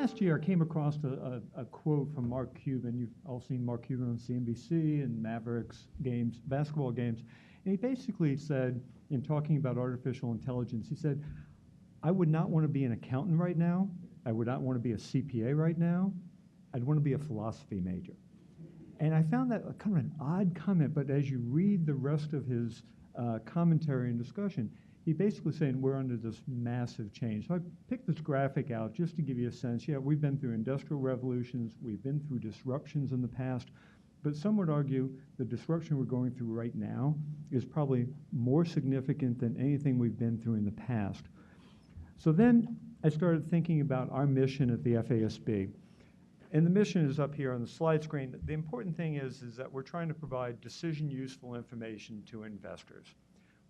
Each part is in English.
last year, I came across a quote from Mark Cuban. You've all seen Mark Cuban on CNBC and Mavericks games, basketball games. And he basically said, in talking about artificial intelligence, he said, I would not want to be an accountant right now. I would not want to be a CPA right now. I'd want to be a philosophy major. And I found that kind of an odd comment, but as you read the rest of his commentary and discussion, he basically saying we're under this massive change. So I picked this graphic out just to give you a sense. Yeah, we've been through industrial revolutions, we've been through disruptions in the past, but some would argue the disruption we're going through right now is probably more significant than anything we've been through in the past. So then I started thinking about our mission at the FASB. And the mission is up here on the slide screen. The important thing is that we're trying to provide decision-useful information to investors.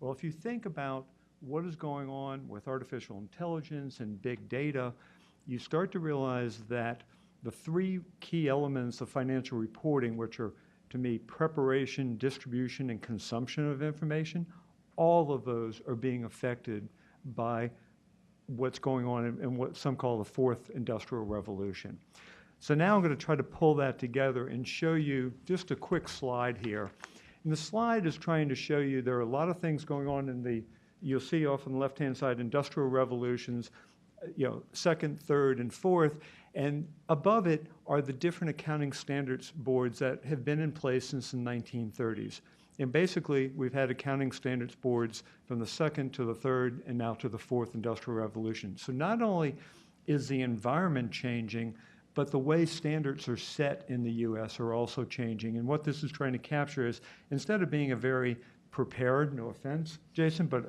Well, if you think about what is going on with artificial intelligence and big data, you start to realize that the three key elements of financial reporting, which are, to me, preparation, distribution, and consumption of information, all of those are being affected by what's going on in what some call the fourth industrial revolution. So now I'm going to try to pull that together and show you just a quick slide here. And the slide is trying to show you there are a lot of things going on in the, you'll see off on the left-hand side, industrial revolutions, second, third, and fourth. And above it are the different accounting standards boards that have been in place since the 1930s. And basically, we've had accounting standards boards from the second to the third and now to the fourth industrial revolution. So not only is the environment changing, but the way standards are set in the U.S. are also changing. And what this is trying to capture is, instead of being a very prepared, no offense, Jason, but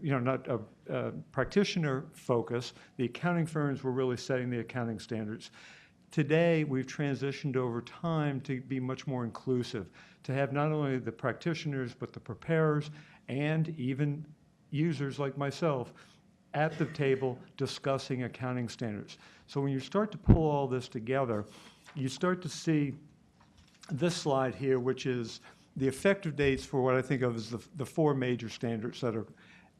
not a practitioner focus, the accounting firms were really setting the accounting standards. Today, we've transitioned over time to be much more inclusive, to have not only the practitioners, but the preparers and even users like myself at the table discussing accounting standards. So when you start to pull all this together, you start to see this slide here, which is the effective dates for what I think of as the four major standards that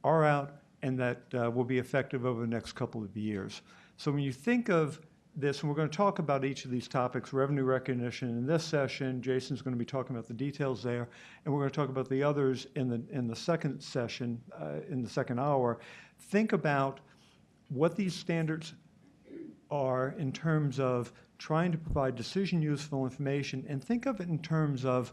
are out and that will be effective over the next couple of years. So when you think of this, and we're going to talk about each of these topics, revenue recognition in this session, Jason's going to be talking about the details there, and we're going to talk about the others in the second session, in the second hour. Think about what these standards are in terms of trying to provide decision-useful information, and think of it in terms of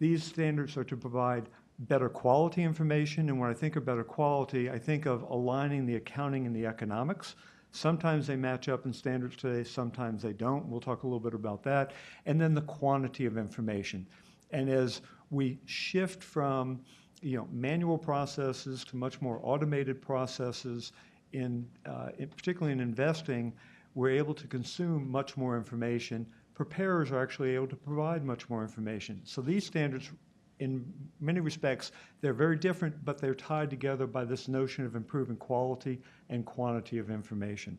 these standards are to provide better quality information. And when I think of better quality, I think of aligning the accounting and the economics. Sometimes they match up in standards today, sometimes they don't. We'll talk a little bit about that. And then the quantity of information. And as we shift from manual processes to much more automated processes, particularly in investing, we're able to consume much more information. Preparers are actually able to provide much more information. So these standards, in many respects, they're very different, but they're tied together by this notion of improving quality and quantity of information.